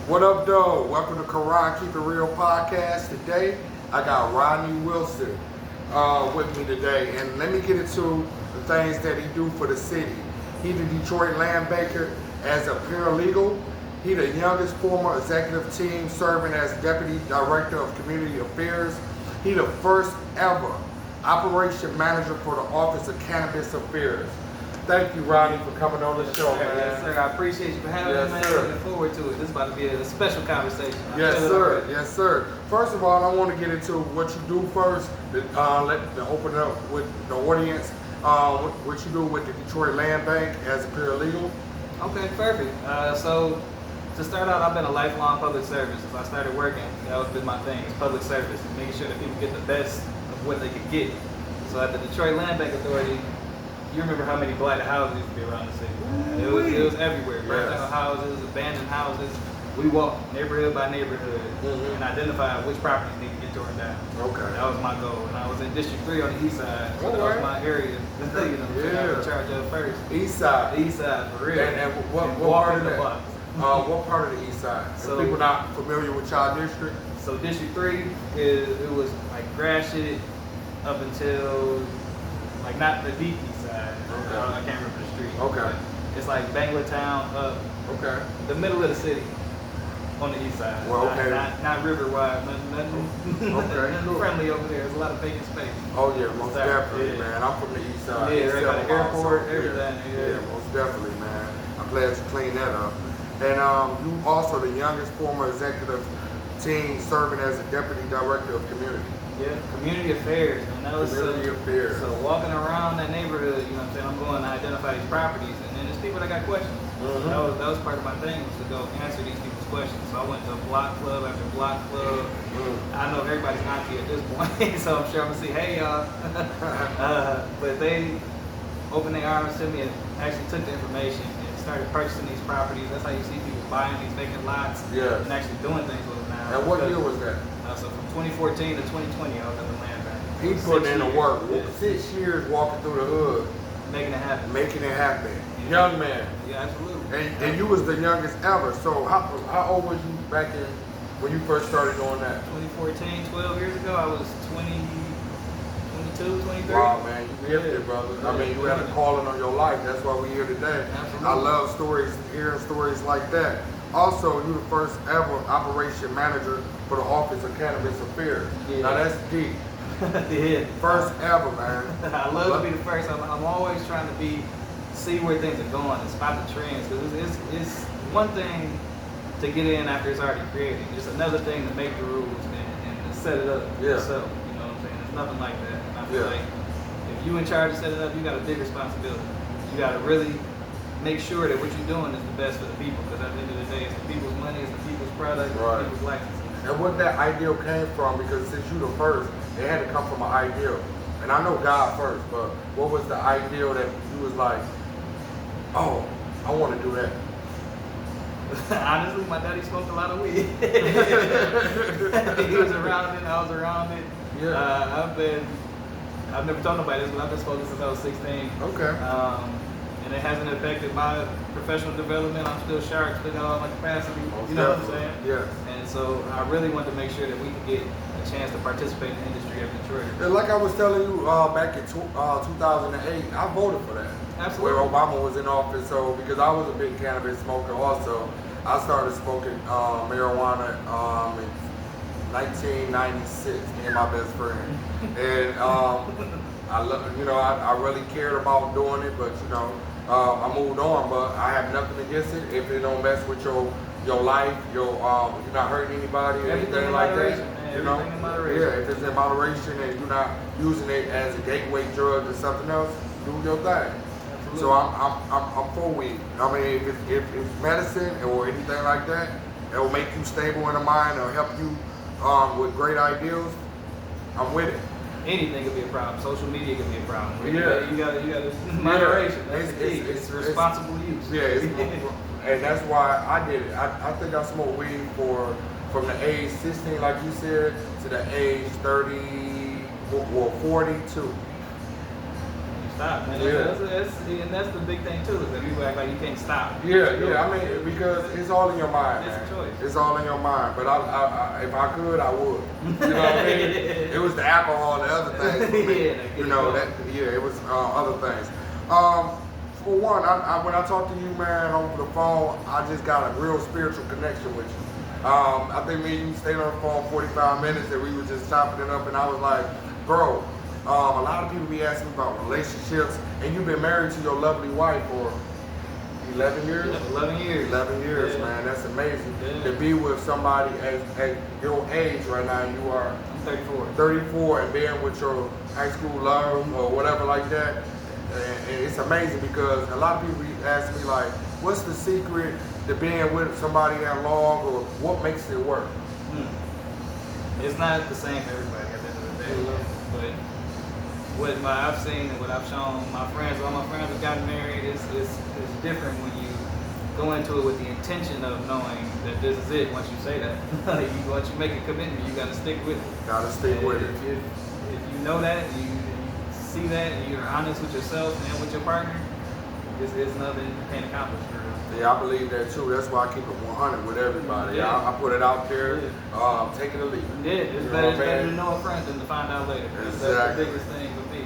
What up, though? Welcome to Quran Keep It Real podcast. Today, I got Rodney Wilson with me today, and let me get into the things that he do for the city. He the Detroit land banker as a paralegal. He the youngest former executive team serving as deputy director of community affairs. He the first ever operation manager for the Office of Cannabis Affairs. Thank you, Rodney, for coming on the show, man. Yes, sir. I appreciate you for having me, man. Sir. Looking forward to it. This is about to be a special conversation. Yes, sir. Yes, sir. First of all, I want to get into what you do first. Let open up with the audience. What you do with the Detroit Land Bank as a paralegal. Okay, perfect. So to start out, I've been a lifelong public servant since I started working. That was been my thing, is public service, and making sure that people get the best of what they could get. So at the Detroit Land Bank Authority, you remember how many blighted houses used to be around the city. It was everywhere. Burnt down houses, abandoned houses. We walked neighborhood by neighborhood and identified which properties need to get torn down. Okay. That was my goal. And I was in District 3 on the east side. So that was my area. I was in charge of first. East side. East side, for real. And what part of that? What part of the east side? So people not familiar with y'all district? So District 3, it was like grass shit up until, like, not the deep east side. Okay. I can't remember the street. Okay. It's like Banglatown up the middle of the city on the east side. Well, okay. Not river-wide, nothing friendly over there. There's a lot of vacant space. Oh, yeah, most definitely, man. I'm from the east side. Yeah, right by the airport, everything. Yeah, most definitely, man. I'm glad you cleaned that up. And you also the youngest former executive team serving as a deputy director of community. Yeah, community affairs, man. That was community affairs. So walking around that neighborhood, you know what I'm saying, I'm going to identify these properties, and then there's people that got questions. That was part of my thing, was to go answer these people's questions. So I went to block club after block club. I know everybody's auntie at this point, so I'm sure I'm gonna see, hey y'all. But they opened their arms to me and actually took the information and started purchasing these properties. That's how you see people buying these vacant lots and actually doing things with them now. And what year was that? So from 2014 to 2020, I was at the land bank. He put in the work. 6 years walking through the hood. Making it happen. Making it happen. Young man. Yeah, absolutely. And you was the youngest ever. So how old was you back in when you first started doing that? 2014, 12 years ago, I was 22, 23. Wow, man, you gifted, brother. I mean, you had a calling on your life. That's why we're here today. Absolutely. I love stories, hearing stories like that. Also, you the first ever operation manager for the Office of Cannabis Affairs. Yeah. Now that's deep. Yeah. First ever, man. I love to be the first. I'm always trying to see where things are going and spot the trends. Because it's one thing to get in after it's already created. It's another thing to make the rules and set it up yourself. You know what I'm saying? It's nothing like that. And I feel like if you in charge of setting it up, you got a big responsibility. You got to really make sure that what you're doing is the best for the people. Because at the end of the day, it's the people's money, it's the people's product, it's the people's license. And what that ideal came from, because since you the first, it had to come from an ideal. And I know God first, but what was the ideal that you was like, oh, I want to do that? Honestly, my daddy smoked a lot of weed. He was around it, I was around it. Yeah. I've never told nobody this, but I've been smoking since I was 16. Okay. And it hasn't affected my professional development. I'm still sharp, still got all my capacity. You know what I'm saying? Yeah. And so I really wanted to make sure that we could get a chance to participate in the industry of Detroit. And like I was telling you back in 2008, I voted for that. Absolutely. Where Obama was in office. So because I was a big cannabis smoker also, I started smoking marijuana in 1996. Me and my best friend. And I really cared about doing it, but I moved on. But I have nothing against it if it don't mess with your life, you're not hurting anybody or anything like that. Man. You know, in moderation. yeah. If it's in moderation and you're not using it as a gateway drug or something else, do your thing. Absolutely. So I'm for weed. I mean, if it's medicine or anything like that, it will make you stable in the mind or help you with great ideals. I'm with it. Anything could be a problem. Social media could be a problem. Yeah. You gotta moderation. That's the key. It's responsible use. Yeah. And that's why I did it. I think I smoked weed from the age 16, like you said, to the age 30, well, 42. stop, man. And that's the big thing too, is that people act like you can't stop. Yeah. I mean, because it's all in your mind, It's man. a choice. It's all in your mind. But I if I could, I would. You know what I mean? It was the alcohol, the other things. For me. You know that. Yeah, it was other things. For one, when I talk to you, man, over the phone, I just got a real spiritual connection with you. I think me and you stayed on the phone 45 minutes and we were just chopping it up, and I was like, bro, a lot of people be asking about relationships, and you've been married to your lovely wife for 11 years? 11 years. 11 years, Yeah. man. That's amazing. Yeah. To be with somebody at your age right now, you are I'm 34. 34, and being with your high school love or whatever like that. And it's amazing because a lot of people ask me like, what's the secret to being with somebody that long, or what makes it work? It's not the same for everybody at the end of the day. But what I've seen and what I've shown my friends, all my friends have gotten married, is different when you go into it with the intention of knowing that this is it. Once you say that, once you make a commitment, you got to stick with it. Gotta stick with it. If you know that, and you see that, and you're honest with yourself and with your partner, it's nothing you can't accomplish. For real. Yeah, I believe that too. That's why I keep it 100 with everybody. Yeah. I put it out there, take it or leave it. Yeah, it's better to know a friend than to find out later. Exactly. That's the biggest thing for me.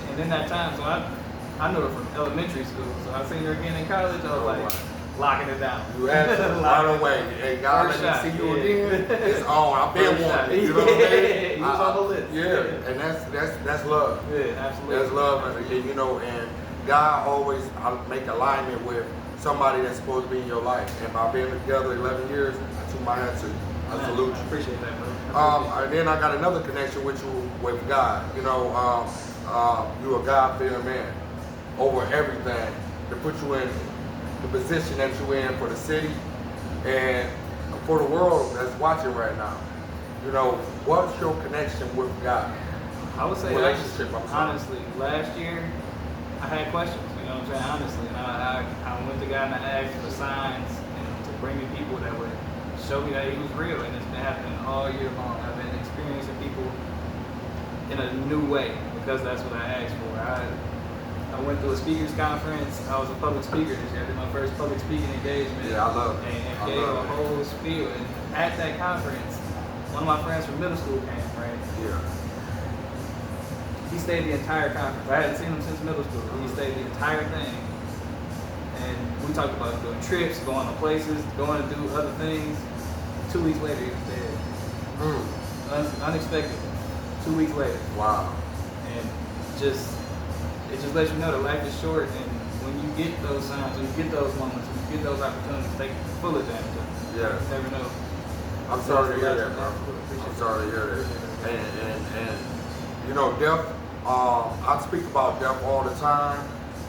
And in that time, so I knew her from elementary school. So I seen her again in college. I was like locking it down. You answer right away. Hey, God, let me see you again. It's on. I've been one. You know what I mean? He was on the list. Yeah, and that's love. Yeah, absolutely. That's love, and you know, and God always make alignment with somebody that's supposed to be in your life. And by being together 11 years, I took my hat to you. I salute you. I appreciate that, bro. And then I got another connection with you with God. You know, you a God-fearing man over everything to put you in the position that you're in for the city and for the world that's watching right now. You know, what's your connection with God? I would say relationship. Honestly, last year I had questions. You know what I'm saying? Honestly, and I went to God and I asked for signs and to bring me people that would show me that He was real, and it's been happening all year long. I've been experiencing people in a new way because that's what I asked for. I went through a speakers conference. I was a public speaker this year. I did my first public speaking engagement. Yeah, I love it. And gave a whole spiel. And at that conference, one of my friends from middle school came, right? Yeah. He stayed the entire conference. I hadn't seen him since middle school. He stayed the entire thing. And we talked about doing trips, going to places, going to do other things. 2 weeks later, he was dead. Unexpected. 2 weeks later. Wow. And it just lets you know that life is short, and when you get those signs, when you get those moments, when you get those opportunities, take full advantage of them. Yeah. You never know. I'm sorry to hear that, bro. I'm sorry to hear that. And you know, death, I speak about death all the time.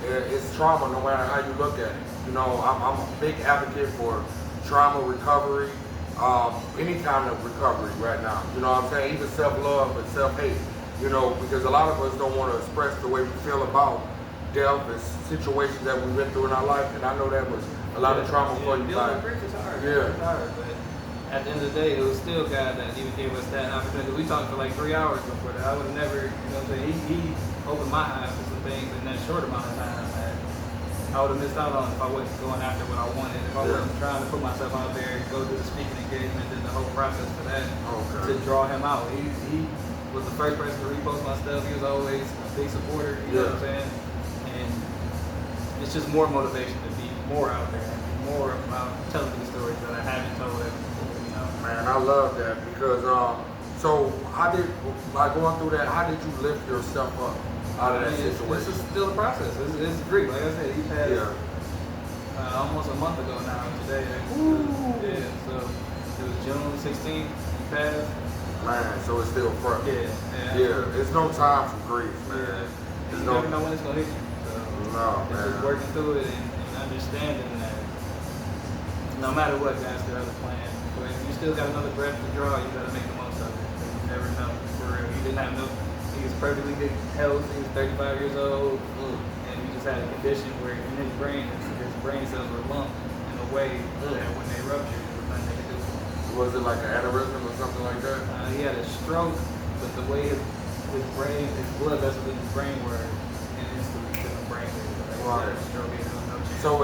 It's trauma no matter how you look at it. You know, I'm a big advocate for trauma recovery, any kind of recovery right now. You know what I'm saying? Even self-love and self-hate. You know, because a lot of us don't want to express the way we feel about death and situations that we've been through in our life. And I know that was a lot of trauma for you. Dealing with grief is hard. Yeah. It's hard, but at the end of the day, it was still God that even gave us that opportunity. We talked for like 3 hours before that. I would have never, you know what I'm saying? He opened my eyes to some things in that short amount of time that I would have missed out on if I wasn't going after what I wanted, if I wasn't trying to put myself out there and go through the speaking engagement and the whole process for that to draw him out. He was the first person to repost my stuff. He was always a big supporter, you know what I'm saying? And it's just more motivation to be more out there and be more about telling these stories that I haven't told ever before, you know? Man, I love that because, so how did, by going through that, how did you lift yourself up out of that situation? This is still a process. It's grief. Like I said, he passed almost a month ago now today. Yeah, so it was June 16th, he passed. Man, so it's still fresh. Yeah. It's no time for grief, man. You never know when it's gonna hit you. So man. Just working through it and understanding that no matter what, God still has a plan. But if you still got another breath to draw, you gotta make the most of it. Because you never know. For real, he didn't have he was perfectly good health. He was 35 years old, and he just had a condition where in his brain cells were lumped in a way that when they ruptured, there was nothing they could do. Was it like an aneurysm or something like that? He had a stroke, but the way his brain, his blood vessels in his brain were in instantly to the brain. Right. Stroke, no chance. So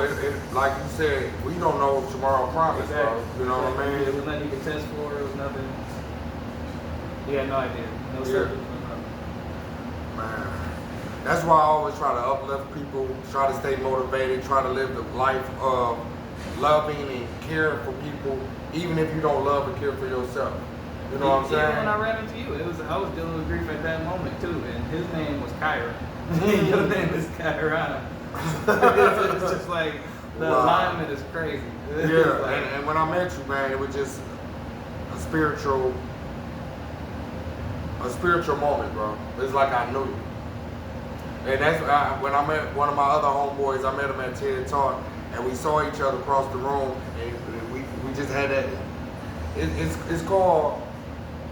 like you said, we don't know what tomorrow promised, bro. You know what I mean? There was nothing you could test for. There was nothing. He had no idea. No symptoms. No nothing. Man, that's why I always try to uplift people, try to stay motivated, try to live the life of loving and caring for people, even if you don't love and care for yourself. You know what I'm saying? Even when I ran into you, I was dealing with grief at that moment too, and his name was Kyra. Your name is Kyrana. It's just like the alignment is crazy. Yeah, like, and when I met you, man, it was just a spiritual moment, bro. It's like I knew you. And that's when I met one of my other homeboys. I met him at TED Talk, and we saw each other across the room, and we just had that. It's called.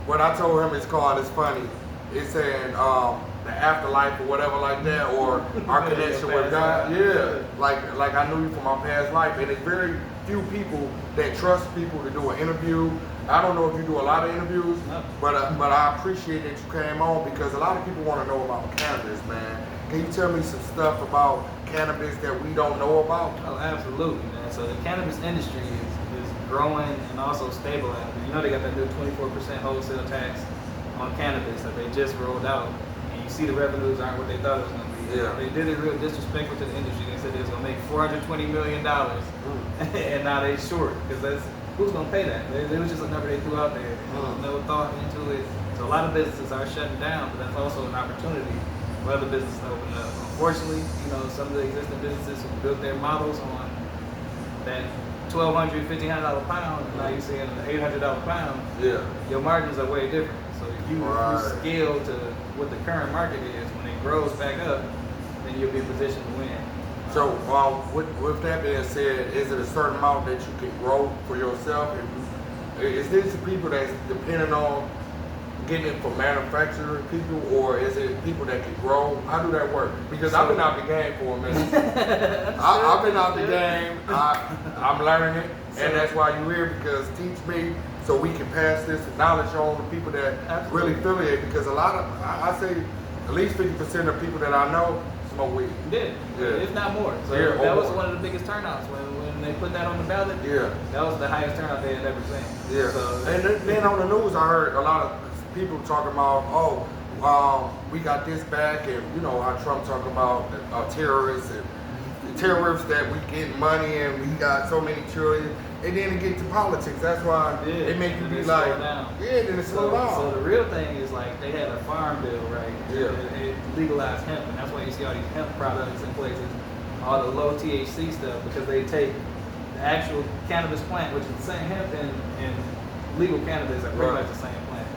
What I told him, it's funny. It's saying the afterlife or whatever like that, or our connection with God. Yeah, like I knew you from my past life, and it's very few people that trust people to do an interview. I don't know if you do a lot of interviews, but I appreciate that you came on because a lot of people want to know about cannabis, man. Can you tell me some stuff about cannabis that we don't know about? Oh, absolutely, man. So the cannabis industry is growing and also stabilizing. You know they got that new 24% wholesale tax on cannabis that they just rolled out, and you see the revenues aren't what they thought it was going to be. Yeah. They did it real disrespectful to the industry. They said they was going to make $420 million, and now they short because who's going to pay that? It was just a number they threw out there. There was no thought into it. So a lot of businesses are shutting down, but that's also an opportunity for other businesses to open up. Unfortunately, some of the existing businesses who built their models on that $1,200, $1,500 pound, and now you're seeing an $800 pound. Yeah. Your margins are way different. So if you scale to what the current market is, when it grows back up, then you'll be in position to win. So with that being said, is it a certain amount that you can grow for yourself? Is this people that's depending on getting it from manufacturing people, or is it people that can grow? How do that work? Because I've been out the game for a minute. I've been out the game. I'm learning it, and that's why you're here, because teach me so we can pass this knowledge on to people that really feel it. Because a lot of, I say at least 50% of people that I know smoke weed. Yeah, if not more. So yeah, that was one of the biggest turnouts when they put that on the ballot. Yeah, that was the highest turnout they had ever seen. Yeah, so, and then on the news I heard a lot of people talking about, we got this back, and how Trump talking about terrorists and terrorists that we get money and we got so many trillion, and then it get to politics. That's why it make you be like, then it slow down. So the real thing is like they had a farm bill, right? Yeah. It legalized hemp, and that's why you see all these hemp products in places, all the low THC stuff, because they take the actual cannabis plant, which is the same hemp, and legal cannabis are pretty much the same plant.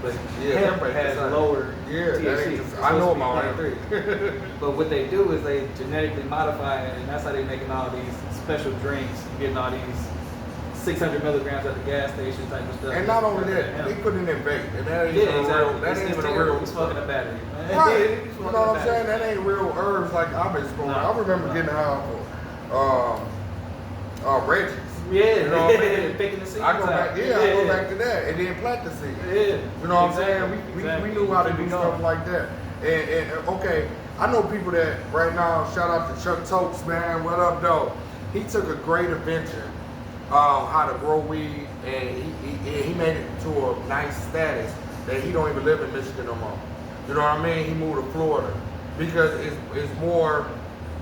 But hemp has lower THC. I know about it. But what they do is they genetically modify it, and that's how they're making all these special drinks, getting all these 600 milligrams at the gas station type of stuff. And not only that, they put it in vape, and that ain't even a real. You're smoking a battery. Right. You know what I'm saying? That ain't real herbs like I've been smoking. I remember getting high for Reggie's. Yeah, you know what I mean? Picking the seeds. I go back to that, and then plant the seed. Yeah, you know what I'm saying? We knew how to do stuff like that. And okay, I know people that right now. Shout out to Chuck Tokes, man. What up, though? He took a great adventure, how to grow weed, and he made it to a nice status that he don't even live in Michigan no more. You know what I mean? He moved to Florida because it's more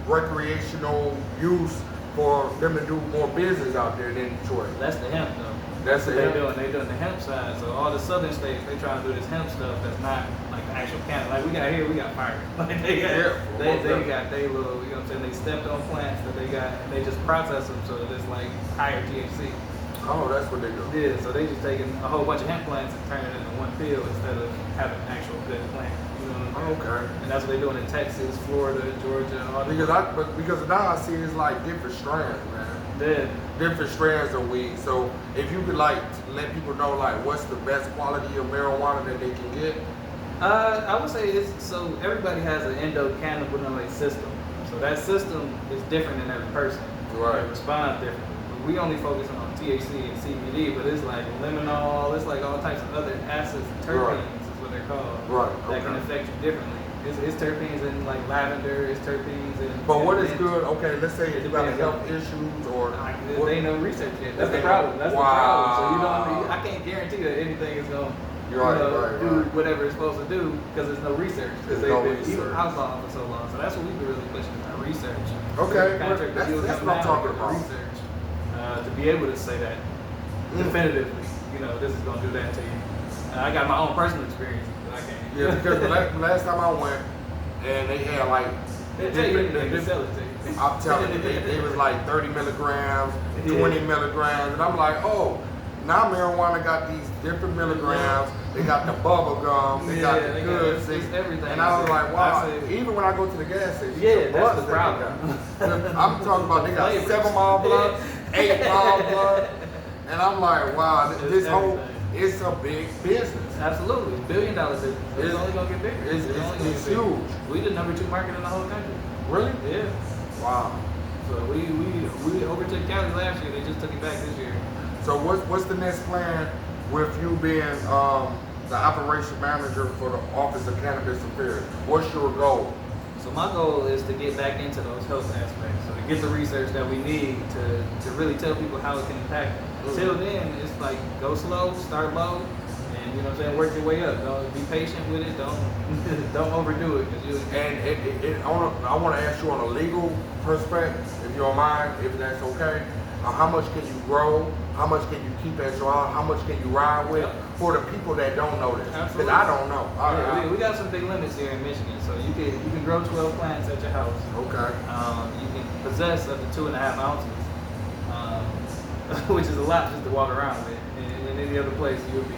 recreational use for them to do more business out there than Detroit. That's the hemp though. That's what the they're doing. They're doing the hemp side. So all the southern states, they trying to do this hemp stuff that's not like the actual cannabis. Like we got here, we got fire. Like they got they little, you know what I'm saying? They stepped on plants that they got, and they just process them so that it's like higher THC. Oh, that's what they do. Yeah, so they just taking a whole bunch of hemp plants and turning it into one pill instead of having an actual good plant. You know what I'm saying? Okay. And that's what they're doing in Texas, Florida, Georgia, all because now I see it's like different strands, man. Yeah. Different strands of weed. So if you could like let people know like what's the best quality of marijuana that they can get. I would say so everybody has an endocannabinoid system. So that system is different in every person. Right. It responds differently. We only focus on THC and CBD, but it's like limonol, it's like all types of other acids and terpenes is what they're called. Right. That can affect you differently. It's terpenes in like lavender. It's terpenes in. But what is mint. good? Okay, let's say you got health issues or They ain't no research yet. That's the problem. That's the problem. So you know what I mean? I can't guarantee that anything is going to do whatever it's supposed to do because there's no research. Because they've been even outlawed for so long. So that's what we've been really pushing our research. Okay, that's what I'm talking about. Research to be able to say that definitively. You know, this is going to do that to you. I got my own personal experience, but I can't. Yeah, because the last time I went, and they had like, I'm telling you, they was like 30 milligrams, 20 milligrams, and I'm like, oh, now marijuana got these different milligrams. They got the bubble gum, they got the goods, everything. And I was like, wow. Even when I go to the gas station, that's the problem. I'm talking about they got 7 mile blood, 8 mile blood, and I'm like, wow, this whole. It's a big business. Absolutely. $1 billion business. It's only going to get bigger. It's huge. We the number 2 market in the whole country. Really? Yeah. Wow. So we overtook Cali last year. They just took it back this year. So what's the next plan with you being the operation manager for the Office of Cannabis Affairs? What's your goal? So my goal is to get back into those health aspects. So to get the research that we need to really tell people how it can impact them. Until then, it's like go slow, start low, and you know what I'm saying, work your way up. Don't be patient with it. Don't overdo it because you. And I want to ask you on a legal perspective, if you don't mind, if that's okay. How much can you grow? How much can you keep at your own? How much can you ride with? For the people that don't know this, because I don't know. We got some big limits here in Michigan, so you can grow 12 plants at your house. Okay. You can possess up to 2.5 ounces, which is a lot just to walk around with. In any other place, you would be.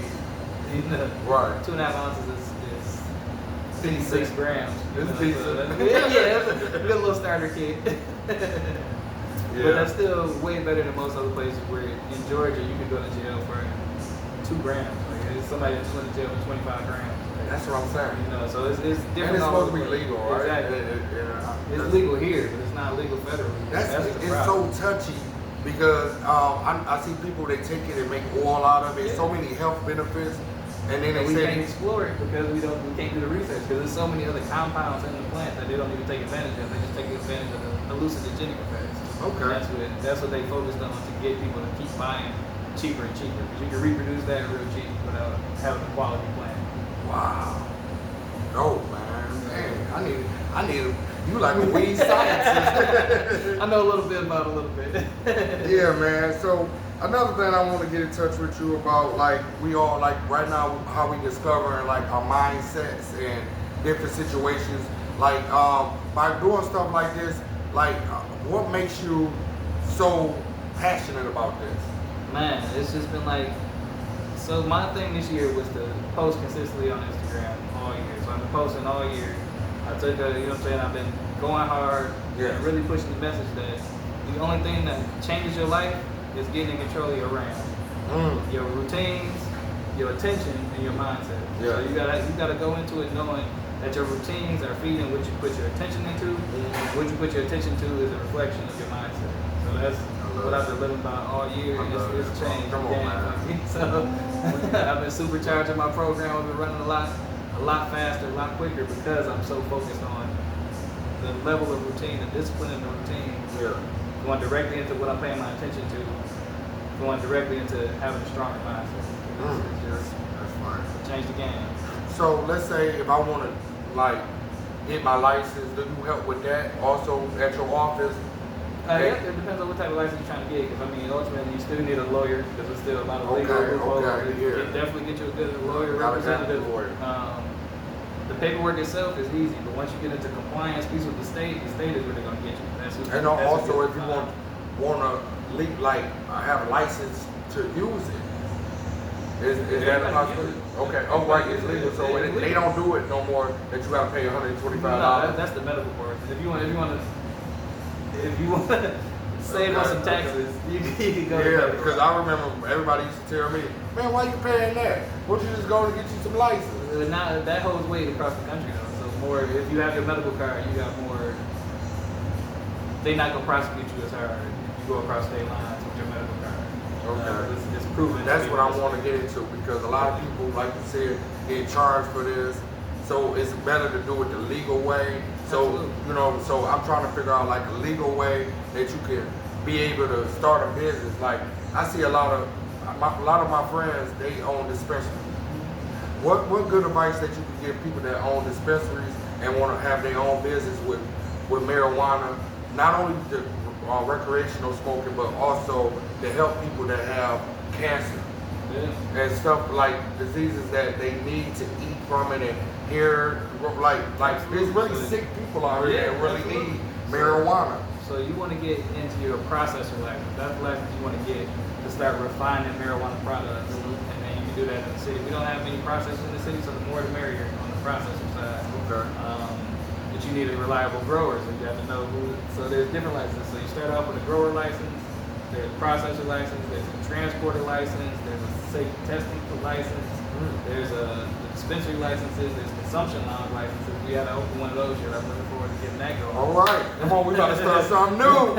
Right. 2.5 ounces is 56 grams. It's decent. That's a good little starter kit. But that's still way better than most other places where in Georgia you could go to jail for 2 grams. Like somebody that's went to jail for 25 grams. That's what I'm saying. You know, so it's different. And it's supposed to be legal, right? Exactly. It's legal here, but it's not legal federally. It's so touchy because I see people that take it and make oil out of it. So many health benefits, and then we can't explore it because we can't do the research because there's so many other compounds in the plant that they don't even take advantage of. They just take advantage of the hallucinogenic effects. Okay. That's what they focused on to get people to keep buying cheaper and cheaper because you can reproduce that real cheap without having a quality plant. Wow. No, man. I need you like a weed scientist. I know a little bit about a little bit. Yeah, man. So another thing I want to get in touch with you about, like we all like right now, how we discovering like our mindsets and different situations. Like by doing stuff like this, like what makes you so passionate about this? Man, it's just been like. So my thing this year was to post consistently on Instagram all year. So I've been posting all year. I took a, you know what I'm saying, I've been going hard, and really pushing the message that the only thing that changes your life is getting in control of your RAM. Your routines, your attention, and your mindset. So you gotta go into it knowing that your routines are feeding what you put your attention into. What you put your attention to is a reflection of your mindset. So that's what I've been living by all year, and it's changed the game for me. So I've been supercharging my program. I've been running a lot faster, a lot quicker because I'm so focused on the level of routine, the discipline in the routine. Going directly into what I'm paying my attention to. Going directly into having a stronger mindset. That's fine. Change the game. So let's say if I want to like get my license, do you help with that also at your office? Yeah, it depends on what type of license you're trying to get. Because I mean, ultimately, you still need a lawyer because there's still a lot of legal loopholes. Definitely get you a good lawyer representative. The paperwork itself is easy, but once you get into compliance piece with the state is where they're going to get you. And also, if you want to like have a license to use it, is that a possibility? Okay. Oh, right, it's legal. So they don't do it no more. That you got to pay $125. No, that's the medical part. If you want to save on some taxes, you can go. Yeah, because I remember everybody used to tell me, man, why you paying that? Why don't you just go and get you some license? Now that holds weight across the country though. So more, if you have your medical card, you got more. They're not gonna prosecute you as hard if you go across state lines with your medical card. Okay. It's proven. That's what I want to get into, because a lot of people, like you said, get charged for this. So it's better to do it the legal way. So, Absolutely. so I'm trying to figure out like a legal way that you can be able to start a business. Like I see a lot of my friends, they own dispensaries. What good advice that you can give people that own dispensaries and want to have their own business with marijuana, not only the recreational smoking, but also to help people that have cancer and stuff like diseases that they need to eat from it, and here like there's really sick people out here that really need marijuana. So you want to get into your processor license. That's the license you want to get to start refining marijuana products, and then you can do that in the city. We don't have many processors in the city, so the more the merrier on the processor side. Okay. But you need a reliable grower, so you have to know who. So there's different licenses. So you start off with a grower license, there's a processor license, there's a transporter license, there's a safe testing license, there's a dispensary licenses, there's consumption lounge licenses. We had to open one of those here. I'm looking forward to getting that going. All right, come on, we got to start something new.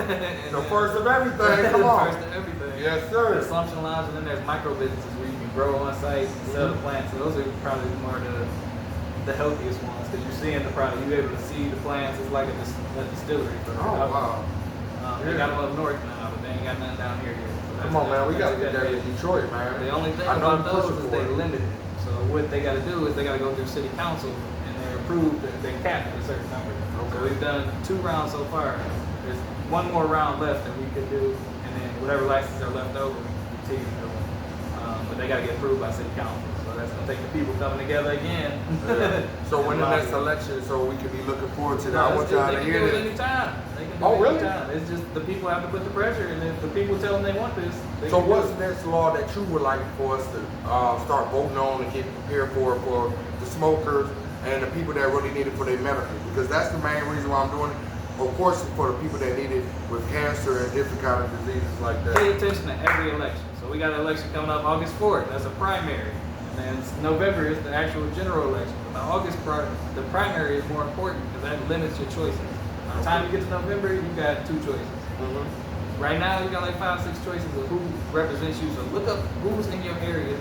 The first of everything, come on. First of everything. Yes, sir. Consumption lounge, and then there's micro businesses where you can grow on site, sell the plants. So those are probably more the healthiest ones, because you're seeing the product, you're able to see the plants. It's like a distillery. Oh, wow. They got them up north now, but they ain't got nothing down here yet. So Come on, man, we got to get that in Detroit, man. The only thing about those is they limited. So what they got to do is they got to go through city council, and they're approved that they capped at a certain number. So we've done 2 rounds so far. There's one more round left that we could do, and then whatever licenses are left over, we can continue to do. But they got to get approved by city council. So that's gonna take the people coming together again. So when the next election, so we can be looking forward to that. I want y'all to hear this. this. Anytime. They can do Oh, it really? anytime. It's just the people have to put the pressure, and if the people tell them they want this, they So can what's do the it. next law that you would like for us to start voting on and get prepared for the smokers and the people that really need it for their medical? Because that's the main reason why I'm doing it. Of course, for the people that need it with cancer and different kind of diseases like that. Pay attention to every election. So we got an election coming up August 4th. That's a primary. And then November is the actual general election. But the August part, the primary is more important because that limits your choices. By the time you get to November, you got 2 choices. Right now, you got like 5, 6 choices of who represents you. So look up who's in your area.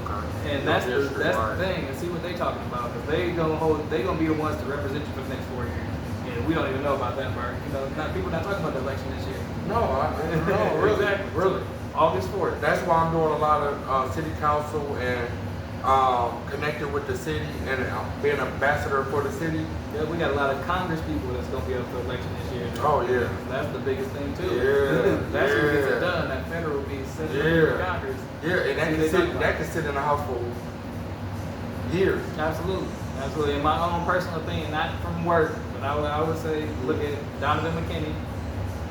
Okay. And that's the thing, and see what they talking about. Because they gonna be the ones to represent you for the next 4 years. And we don't even know about that part. You know, people not talking about the election this year. No, really, Exactly. really. August 4th. That's why I'm doing a lot of city council and connecting with the city and being an ambassador for the city. Yeah, we got a lot of Congress people that's gonna be up for election this year. Oh yeah. That's the biggest thing too. Yeah. That's who gets it done. That federal piece, Senate, Congress. Yeah, and that can sit in the house for years. Absolutely, absolutely. In my own personal opinion, not from work, but I would say look at Donovan McKinney.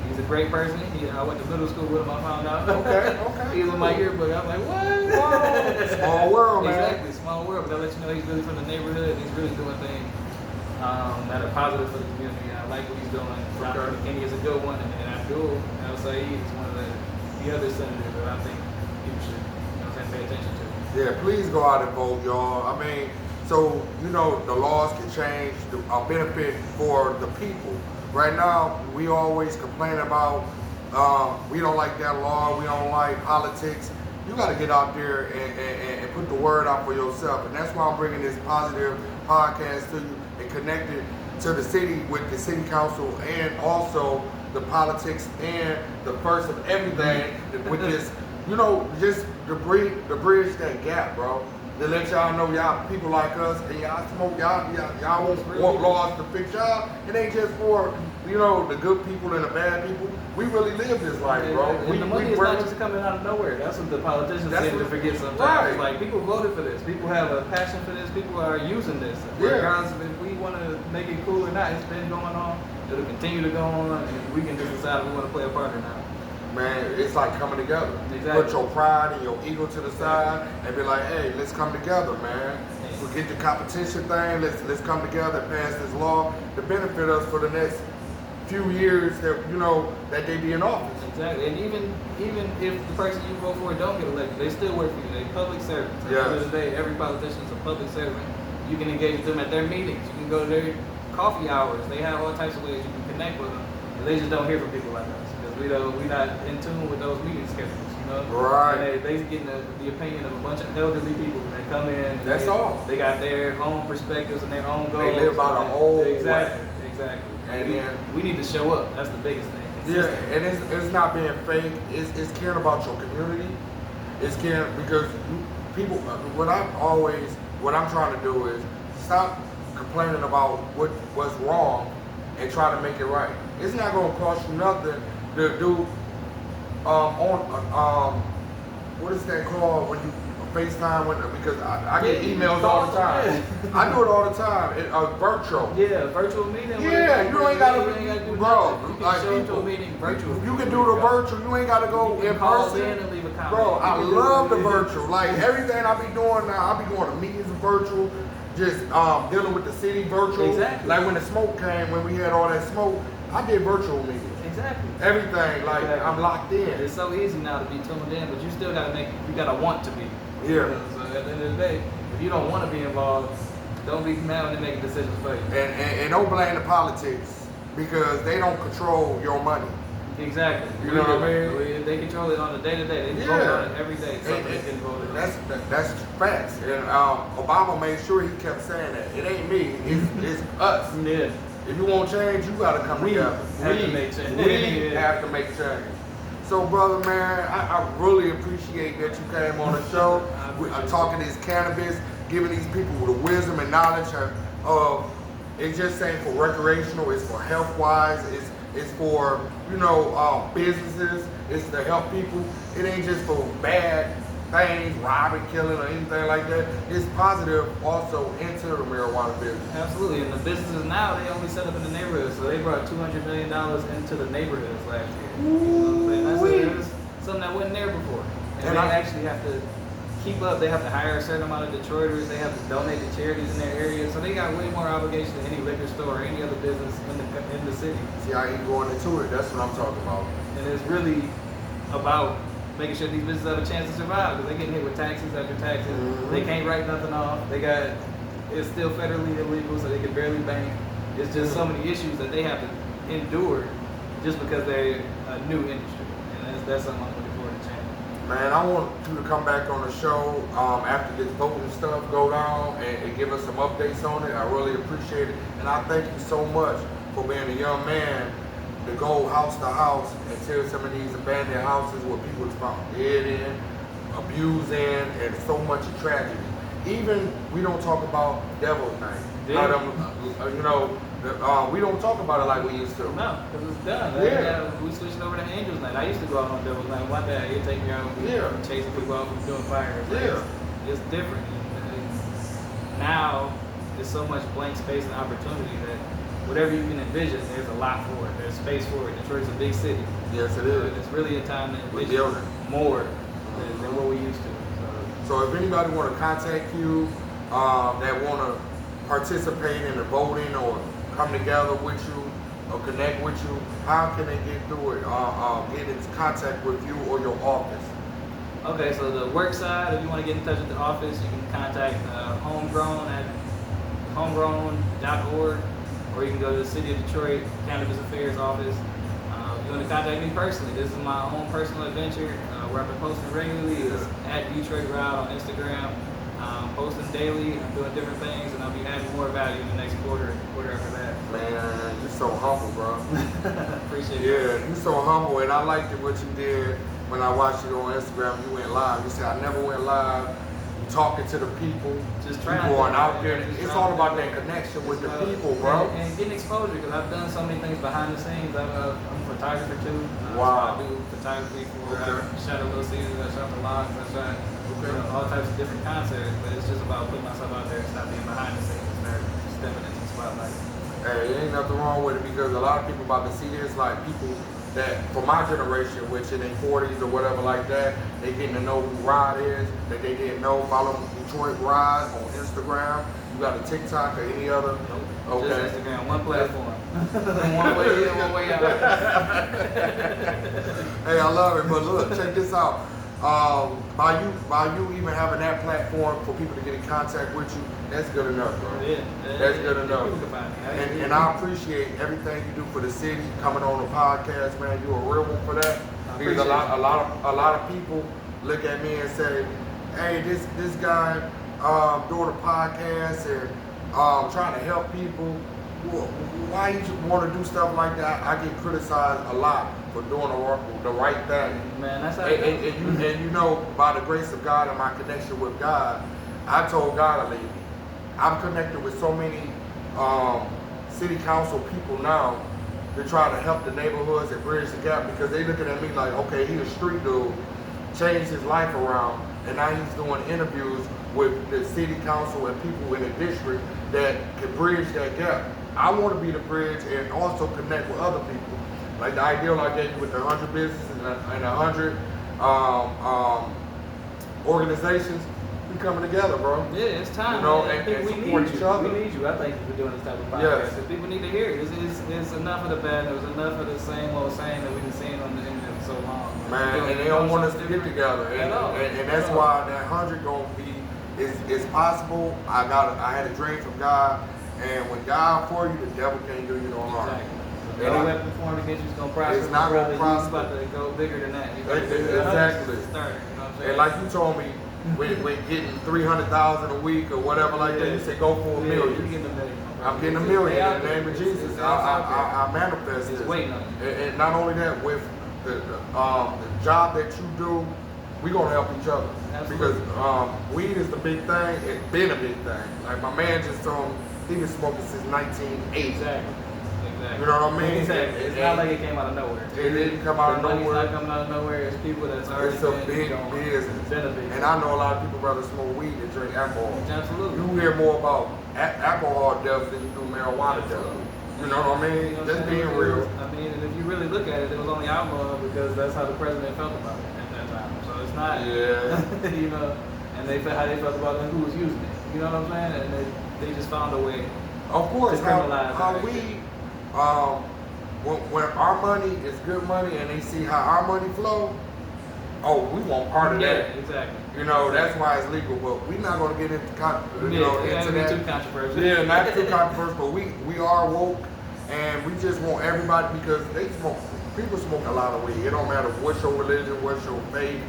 He's a great person. I went to middle school with him. I found out. Okay. He was in my yearbook. I was like, what? Whoa. Small world, man. Exactly, small world. But they'll let you know he's really from the neighborhood. And he's really doing things that are positive for the community. I like what he's doing. Donovan McKinney is a good one, and Abdul El-Said is one of the other senators that I think people should pay attention to. Yeah, please go out and vote, y'all. I mean, so the laws can change a benefit for the people. Right now, we always complain about we don't like that law, we don't like politics. You got to get out there and put the word out for yourself. And that's why I'm bringing this positive podcast to you and connected to the city with the city council and also the politics and the first of everything with this, just to bridge that gap, bro. To let y'all know y'all people like us and y'all smoke, y'all want laws to fix y'all. It ain't just for the good people and the bad people. We really live this life, bro. And the money is not just coming out of nowhere. That's what the politicians seem to forget sometimes. Right. It's like people voted for this. People have a passion for this. People are using this. Yeah. Regardless of if we want to make it cool or not, it's been going on. It'll continue to go on, and we can just decide if we want to play a part or not. Man, it's like coming together. Exactly. Put your pride and your ego to the side and be like, hey, let's come together, man. Forget the competition thing. Let's come together and pass this law to benefit us for the next few years that that they be in office. Exactly. And even if the person you vote for don't get elected, they still work for you. They're public servants. At the end of the day, every politician is a public servant. You can engage them at their meetings. You can go to their coffee hours. They have all types of ways you can connect with them. And they just don't hear from people like us. We're not in tune with those meeting schedules. you know. Right. And they getting the opinion of a bunch of elderly people. They come in. And That's all. They got their own perspectives and their own goals. They live by the old Exactly. way. Exactly. And then we need to show up. That's the biggest thing. yeah, and it's not being fake. It's caring about your community. It's caring because people. What I'm trying to do is stop complaining about what's wrong and try to make it right. It's not going to cost you nothing to do what is that called when you FaceTime because I get emails all the time. I do it all the time. Virtual. Yeah, virtual meeting. Yeah, you ain't gotta do bro. You can Like show people, to a meeting virtual. You can do the virtual. You ain't gotta go in call person. in and leave a comment. Bro, I love the virtual. Like everything I be doing now, I be going to meetings virtual. Just dealing with the city virtual. Exactly. Like when the smoke came, when we had all that smoke, I did virtual meetings. Exactly. Everything, like Exactly. I'm locked in. It's so easy now to be tuned in, but you still gotta you gotta want to be. Yeah. So at the end of the day, if you don't want to be involved, don't be mad when they make decisions for you. And don't blame the politics because they don't control your money. Exactly. You know what I mean? They control it on a day to day. They vote on it every day. Something's getting voted on. That's facts. And Obama made sure he kept saying that. It ain't me, it's us. Yeah. If you want change, you gotta come together. Have to make change. We have to make change. So, brother, man, I really appreciate that you came on the show. I'm talking this cannabis, giving these people the wisdom and knowledge of. It's just saying for recreational. It's for health wise. It's for businesses. It's to help people. It ain't just for bad things, robbing, killing, or anything like that. It's positive also into the marijuana business. Absolutely, and the businesses now, they only set up in the neighborhoods, so they brought $200 million into the neighborhoods last year. It was something that wasn't there before. And they actually have to keep up. They have to hire a certain amount of Detroiters. They have to donate to charities in their area. So they got way more obligation than any liquor store or any other business in the city. See how you going into it? That's what I'm talking about. And it's really about making sure these businesses have a chance to survive because they're getting hit with taxes after taxes. Mm-hmm. They can't write nothing off. It's still federally illegal, so they can barely bank. It's just so many issues that they have to endure just because they're a new industry. And that's something I'm looking forward to change. Man, I want you to come back on the show after this voting stuff go down and give us some updates on it. I really appreciate it. And I thank you so much for being a young man to go house to house and tell some of these abandoned houses where people is found dead in, abused in, and so much tragedy. Even we don't talk about devil's name. Yeah. We don't talk about it like we used to. No, because it's done. Yeah. We switched over to Angel's Night. I used to go out on Devil's Night. One day he'd take me out and chasing people out from doing fires. Yeah. It's different. Now, there's so much blank space and opportunity that whatever you can envision, there's a lot for it. There's space for it. Detroit's a big city. Yes, it is. It's really a time to envision building more than what we used to. So if anybody want to contact you, that want to participate in the voting or come together with you or connect with you, how can they get through it? Get in contact with you or your office? Okay, so the work side, if you want to get in touch with the office, you can contact Homegrown at homegrown.org, or you can go to the City of Detroit Cannabis Affairs office. If you want to contact me personally, this is my own personal adventure where I've been posting regularly. It's at Detroit Ride on Instagram. Posting daily, I'm doing different things, and I'll be adding more value in the next quarter after that. Man, you're so humble, bro. Appreciate it. Yeah, you're so humble, and I liked it what you did when I watched you on Instagram. You went live. You said, I never went live. You talking to the people. Just trying. You going out there. It's all about that connection with the people, bro. And getting exposure, because I've done so many things behind the scenes. I'm a photographer too. Wow. So I do photography for shot a Little Caesars, I shot the Locks, I shot all types of different concerts. But it's just about putting myself out there and stop being behind the scenes and start stepping into the spotlight. Hey, there ain't nothing wrong with it because a lot of people about to see this, like people that for my generation, which in their 40s or whatever like that, they getting to know who Rod is, that they didn't know. Follow Detroit Rod on Instagram. You got a TikTok or any other? Okay. Just Instagram, one platform. One way in, one way out. Hey, I love it, but look, check this out. By you even having that platform for people to get in contact with you, that's good enough, bro. Yeah, that's good enough. And I appreciate everything you do for the city, coming on the podcast, man. You're a real one for that. Because a lot of people look at me and say, "Hey, this guy doing a podcast and trying to help people. Why you want to do stuff like that?" I get criticized a lot for doing the right thing. Man, that's how and you know, by the grace of God and my connection with God, I told God to lead me. I'm connected with so many city council people now to try to help the neighborhoods and bridge the gap, because they looking at me like, okay, he's a street dude, changed his life around, and now he's doing interviews with the city council and people in the district that can bridge that gap. I want to be the bridge and also connect with other people. Like the ideal I gave you with the 100 businesses and 100 organizations, we coming together, bro. Yeah, it's time. You know, man. and we support need each you. other. We need you. I thank you for doing this type of podcast. Yes. Because people need to hear it. It's enough of the bad news, enough of the same old saying that we've been seeing on the internet for so long. Man, and they don't want us to get together, and that's why that 100 gonna be is possible. I had a dream from God, and when God for you, the devil can't do you no harm. Exactly. Any weapon formed against you is gonna prosper. It's not gonna prosper. You're about to go bigger than that. Exactly. Start, you know what I'm saying? And like you told me, we're getting 300,000 a week or whatever like that. You say go for $1 million. You're getting $1 million. I'm getting $1 million in the name of Jesus. I manifest It's this. waiting on you. And not only that, with the job that you do, we're gonna help each other. Absolutely. Because weed is the big thing. It's been a big thing. Like my man just told me, he been smoking since 1980. Exactly. You know what I mean? Exactly. It's not like it came out of nowhere. It didn't come out of Money's nowhere. not coming out of nowhere. It's people that's already It's a been big going. business. It's been a big And I know a lot of people rather smoke weed than drink alcohol. Absolutely. You hear more about alcohol deaths than you do marijuana deaths. You know what I mean? You know what Just I'm being saying? real. I mean, and if you really look at it was only alcohol because that's how the president felt about it at that time. So it's not, Yeah. you know, and how they felt about it and who was using it. You know what I'm saying? And they just found a way. Of course, to criminalize how that. we, when our money is good money and they see how our money flow, oh, we want part of that. Exactly. You know, that's why it's legal, but we're not going to get into, into Be that. too controversial. Yeah, not too controversial, but we are woke, and we just want everybody, because people smoke a lot of weed. It don't matter what's your religion, what's your faith,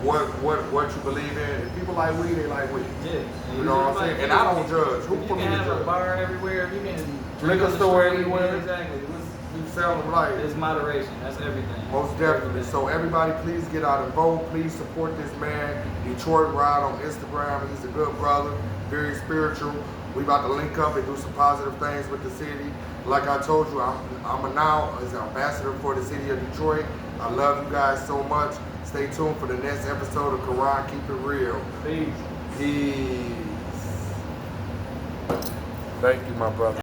what you believe in. If people like weed, they like weed. Yeah. You know what I'm saying? And I don't judge. Who You for me can to have a judge? bar everywhere. You can Liquor on the store street, everywhere. Exactly. You sell them like It's moderation. That's everything. most definitely. So everybody, please get out and vote. Please support this man, Detroit Ride, on Instagram. He's a good brother, very spiritual. We about to link up and do some positive things with the city. Like I told you, I'm now as an ambassador for the city of Detroit. I love you guys so much. Stay tuned for the next episode of Quran Keep It Real. Peace. Peace. Thank you, my brother.